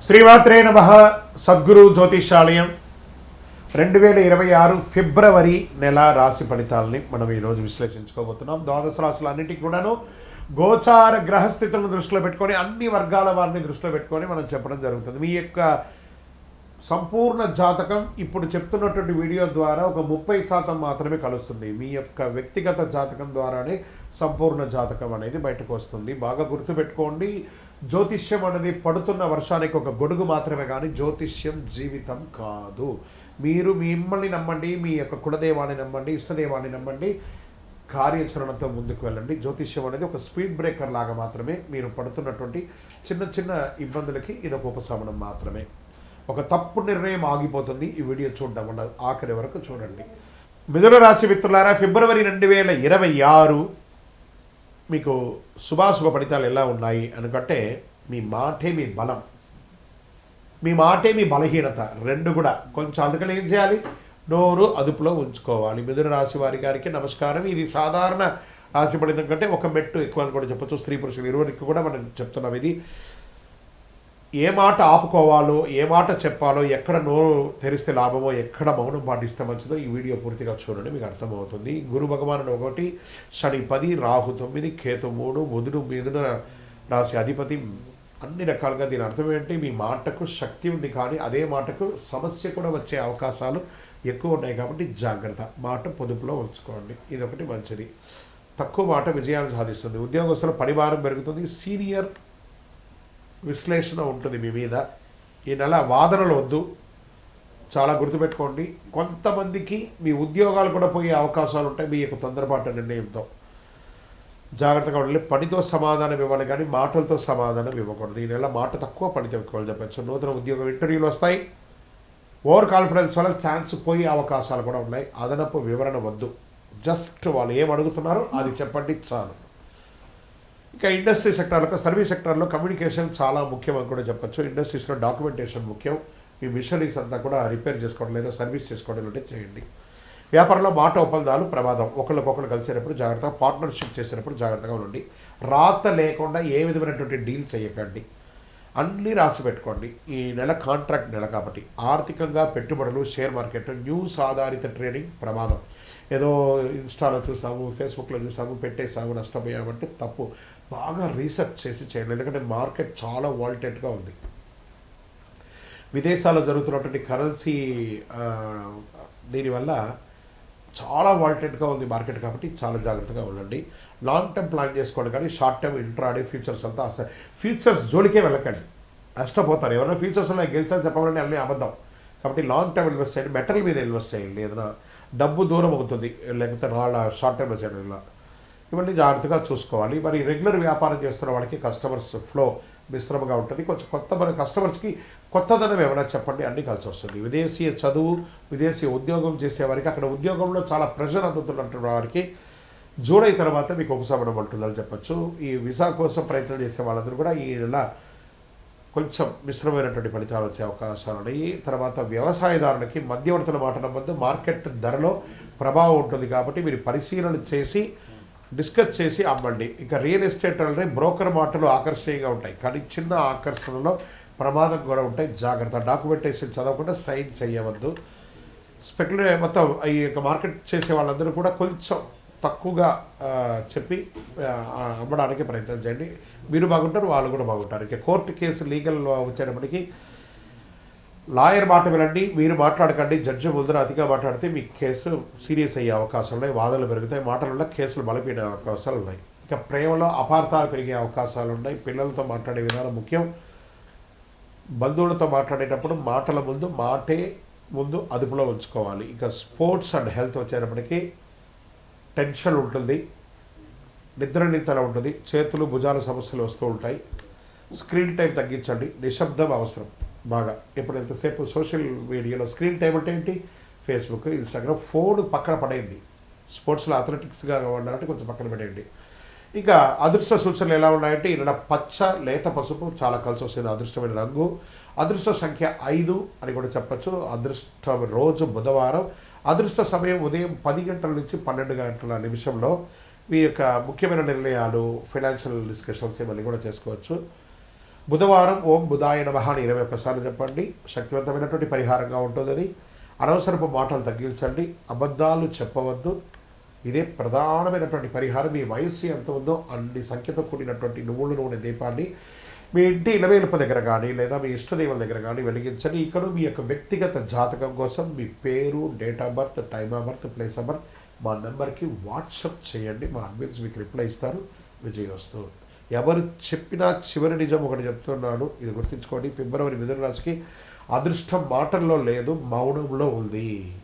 శ్రీమాత్రే నమః. సద్గురు జ్యోతిషాలయం 2026 ఫిబ్రవరి నెల రాశి ఫలితాలని మనం ఈరోజు విశ్లేషించుకోబోతున్నాం. ద్వాదశ రాశులు అన్నింటికి కూడాను గోచార గ్రహస్థితులను దృష్టిలో పెట్టుకొని అన్ని వర్గాల వారిని దృష్టిలో పెట్టుకొని మనం చెప్పడం జరుగుతుంది. మీ యొక్క సంపూర్ణ జాతకం ఇప్పుడు చెప్తున్నటువంటి వీడియో ద్వారా ఒక 30% మాత్రమే కలుస్తుంది. మీ యొక్క వ్యక్తిగత జాతకం ద్వారానే సంపూర్ణ జాతకం అనేది బయటకు వస్తుంది. బాగా గుర్తుపెట్టుకోండి, జ్యోతిష్యం అనేది పడుతున్న వర్షానికి ఒక గొడుగు మాత్రమే, కానీ జ్యోతిష్యం జీవితం కాదు. మీరు మిమ్మల్ని నమ్మండి, మీ యొక్క కులదేవాన్ని నమ్మండి, ఇష్టదేవాన్ని నమ్మండి, కార్యాచరణతో ముందుకు వెళ్ళండి. జ్యోతిష్యం అనేది ఒక స్పీడ్ బ్రేకర్ లాగా మాత్రమే. మీరు పడుతున్నటువంటి చిన్న చిన్న ఇబ్బందులకి ఇది ఒక ఉపశమనం మాత్రమే. ఒక తప్పు నిర్ణయం ఆగిపోతుంది. ఈ వీడియో చూడడం వల్ల ఆఖరి వరకు చూడండి. మిథున రాశి మిత్రులారా, ఫిబ్రవరి 2026 మీకు శుభాశుభ ఫలితాలు ఎలా ఉన్నాయి అనుకంటే, మీ మాటే మీ బలం, మీ మాటే మీ బలహీనత, రెండు కూడా కొంచెం. అందుకని ఏం చేయాలి? నోరు అదుపులో ఉంచుకోవాలి. మిథున రాశి వారి గారికి నమస్కారం. ఇది సాధారణ రాశి ఫలితం కంటే ఒక మెట్టు ఎక్కువ అని కూడా చెప్పచ్చు. స్త్రీ పురుషులు ఇరువురికి కూడా మనం చెప్తున్నాం. ఇది ఏ మాట ఆపుకోవాలో, ఏ మాట చెప్పాలో, ఎక్కడ నోరు తెరిస్తే లాభమో, ఎక్కడ మౌనం పాటిస్తే మంచిదో ఈ వీడియో పూర్తిగా చూడండి, మీకు అర్థమవుతుంది. గురు భగవానుడు 1, శని 10, రాహు 9, కేతు 3, బుధుడు మిథున రాశి అధిపతి. అన్ని రకాలుగా దీని అర్థం ఏంటి? మీ మాటకు శక్తి ఉంది, కానీ అదే మాటకు సమస్య కూడా వచ్చే అవకాశాలు ఎక్కువ ఉన్నాయి. కాబట్టి జాగ్రత్త, మాట పొదుపులో ఉంచుకోండి. ఇది ఒకటి మంచిది. తక్కువ మాట విజయాన్ని సాధిస్తుంది. ఉద్యోగస్తుల పనిభారం పెరుగుతుంది. సీనియర్ విశ్లేషణ ఉంటుంది మీ మీద. ఈ నెల వాదనలు వద్దు, చాలా గుర్తుపెట్టుకోండి. కొంతమందికి మీ ఉద్యోగాలు కూడా పోయే అవకాశాలు ఉంటాయి మీ యొక్క తొందరపాటు నిర్ణయంతో. జాగ్రత్తగా ఉండాలి. పనితో సమాధానం ఇవ్వాలి, కానీ మాటలతో సమాధానం ఇవ్వకూడదు. ఈ నెల మాట తక్కువ, పనితో ఎక్కువ చెప్పచ్చు. నూతన ఉద్యోగం ఇంటర్వ్యూలు వస్తాయి. ఓవర్ కాన్ఫిడెన్స్ వల్ల ఛాన్స్ పోయే అవకాశాలు కూడా ఉన్నాయి. అదనపు వివరణ వద్దు, జస్ట్ వాళ్ళు ఏం అడుగుతున్నారో అది చెప్పండి చాలు. ఇక ఇండస్ట్రీ సెక్టార్లో, సర్వీస్ సెక్టార్లో కమ్యూనికేషన్ చాలా ముఖ్యం అని కూడా చెప్పచ్చు. ఇండస్ట్రీస్లో డాక్యుమెంటేషన్ ముఖ్యం. మీ మిషనరీస్ అంతా కూడా రిపేర్ చేసుకోవడం లేదా సర్వీస్ చేసుకోవడం అంటే చేయండి. వ్యాపారంలో మాట ఒప్పందాలు ప్రమాదం. ఒకరికొకరు కలిసేటప్పుడు జాగ్రత్తగా, పార్ట్నర్షిప్ చేసేటప్పుడు జాగ్రత్తగా ఉండండి. రాత లేకుండా ఏ విధమైనటువంటి డీల్ చేయకండి. అన్నీ రాసి పెట్టుకోండి. ఈ నెల కాంట్రాక్ట్ నెల కాబట్టి ఆర్థికంగా పెట్టుబడులు, షేర్ మార్కెట్, న్యూస్ ఆధారిత ట్రేడింగ్ ప్రమాదం. ఏదో ఇన్స్టాలో చూసాము, ఫేస్బుక్లో చూసాము, పెట్టేసాము, నష్టపోయామంటే తప్పు. బాగా రీసెర్చ్ చేసి చేయండి, ఎందుకంటే మార్కెట్ చాలా వాల్టెట్గా ఉంది. విదేశాల్లో జరుగుతున్నటువంటి కరెన్సీ దీనివల్ల చాలా వాల్టెట్గా ఉంది మార్కెట్, కాబట్టి చాలా జాగ్రత్తగా ఉండండి. లాంగ్ టర్మ్ ప్లాన్ చేసుకోండి, కానీ షార్ట్ టర్మ్ ఇంట్రాడే ఫ్యూచర్స్ అంతా అసలు ఫ్యూచర్స్ జోలికే వెళ్ళకండి, నష్టపోతారు. ఎవరైనా ఫ్యూచర్స్లో గెలిచాలని చెప్పాలంటే అన్నీ అబద్ధం. కాబట్టి లాంగ్ టర్మ్ ఇన్వెస్ట్ చేయండి, మెటల్ మీద ఇన్వెస్ట్ చేయండి. ఏదైనా డబ్బు దూరం అవుతుంది, లేకపోతే వాళ్ళ షార్ట్ టర్మ్లో చేయడం ఇలా ఇవన్నీ జాగ్రత్తగా చూసుకోవాలి. మరి రెగ్యులర్ వ్యాపారం చేస్తున్న వాళ్ళకి కస్టమర్స్ ఫ్లో మిశ్రమంగా ఉంటుంది. కొంచెం మన కస్టమర్స్కి కొత్తదనం ఏమైనా చెప్పండి, అన్నీ కలిసి వస్తుంది. విదేశీ చదువు, విదేశీ ఉద్యోగం చేసేవారికి, అక్కడ ఉద్యోగంలో చాలా ప్రెషర్ అందుతున్నటువంటి వారికి జూలై తర్వాత మీకు ఉపశమనం ఉంటుందని చెప్పచ్చు. ఈ వీసా కోసం ప్రయత్నం చేసే వాళ్ళందరూ కూడా ఈ నెల కొంచెం మిశ్రమైనటువంటి ఫలితాలు వచ్చే అవకాశాలు ఉన్నాయి. తర్వాత వ్యవసాయదారులకి మధ్యవర్తుల మాట నమ్మద్దు, మార్కెట్ ధరలో ప్రభావం ఉంటుంది. కాబట్టి మీరు పరిశీలన చేసి డిస్కస్ చేసి అమ్మండి. ఇక రియల్ ఎస్టేట్ అంటే బ్రోకర్ మాటలు ఆకర్షణీయంగా ఉంటాయి, కానీ చిన్న ఆకర్షణలో ప్రమాదం కూడా ఉంటాయి. జాగ్రత్త. డాక్యుమెంటేషన్ చదవకుండా సైన్ చేయవద్దు. మొత్తం ఈ యొక్క మార్కెట్ చేసే వాళ్ళందరూ కూడా కొంచెం తక్కువగా చెప్పి అమ్మడానికి ప్రయత్నం చేయండి. మీరు బాగుంటారు, వాళ్ళు కూడా బాగుంటారు. ఇక కోర్టు కేసు లీగల్ వచ్చేటప్పటికి లాయర్ మాట వినండి, మీరు మాట్లాడకండి. జడ్జి ముందర అతిగా మాట్లాడితే మీ కేసు సీరియస్ అయ్యే అవకాశాలు ఉన్నాయి. వాదనలు పెరుగుతాయి, మాటల వల్ల కేసులు బలపడే అవకాశాలు ఉన్నాయి. ఇక ప్రేమలో అపార్థాలు పెరిగే అవకాశాలు ఉన్నాయి. పిల్లలతో మాట్లాడే విధానం ముఖ్యం. బంధువులతో మాట్లాడేటప్పుడు మాటల మాటే ముందు అదుపులో ఉంచుకోవాలి. ఇక స్పోర్ట్స్ అండ్ హెల్త్ వచ్చేటప్పటికి టెన్షన్ ఉంటుంది, నిద్రనీతల ఉంటుంది, చేతులు భుజాల సమస్యలు వస్తూ ఉంటాయి. స్క్రీన్ టైం తగ్గించండి. నిశ్శబ్దం అవసరం బాగా. ఇప్పుడు ఎంతసేపు సోషల్ మీడియాలో స్క్రీన్ టైం అంటే ఏంటి? ఫేస్బుక్, ఇన్స్టాగ్రామ్, ఫోన్ పక్కన పడేయండి. స్పోర్ట్స్లో అథ్లెటిక్స్గా ఉండాలంటే కొంచెం పక్కన పడేయండి. ఇంకా అదృష్ట సూచనలు ఎలా ఉన్నాయంటే, ఇలా పచ్చ, లేత పసుపు చాలా కలిసి వస్తుంది. అదృష్టమైన రంగు. అదృష్ట సంఖ్య 5 అని కూడా చెప్పచ్చు. అదృష్ట రోజు బుధవారం. అదృష్ట సమయం ఉదయం 10 గంటల నుంచి 12 గంటల నిమిషంలో. మీ యొక్క ముఖ్యమైన నిర్ణయాలు, ఫైనాన్షియల్ డిస్కషన్స్ ఇవన్నీ కూడా చేసుకోవచ్చు. బుధవారం ఓం బుధాయ నమః అని 21 సార్లు చెప్పండి. శక్తివంతమైనటువంటి పరిహారంగా ఉంటుంది అది. అనవసరపు మాటలు తగ్గించండి, అబద్ధాలు చెప్పవద్దు. ఇదే ప్రధానమైనటువంటి పరిహారం. మీ వయస్సు ఎంత ఉందో అన్ని సంఖ్యతో కూడినటువంటి నువ్వుల నూనె దీపాన్ని మీ ఇంటి ఇలవేలుపు దగ్గర కానీ లేదా మీ ఇష్టదేవుల దగ్గర కానీ వెలిగించండి. ఇక్కడ మీ యొక్క వ్యక్తిగత జాతకం కోసం మీ పేరు, date of birth, time of birth, place of birth మా నెంబర్కి వాట్సప్ చేయండి. మా అడ్మిన్స్ మీకు రిప్లై ఇస్తారు. విజయవస్తు. ఎవరు చెప్పినా చివరి నిజం ఒకటి చెప్తున్నాను, ఇది గుర్తుంచుకోండి. ఫిబ్రవరి మిథున రాశికి అదృష్టం మాటల్లో లేదు, మౌనంలో ఉంది.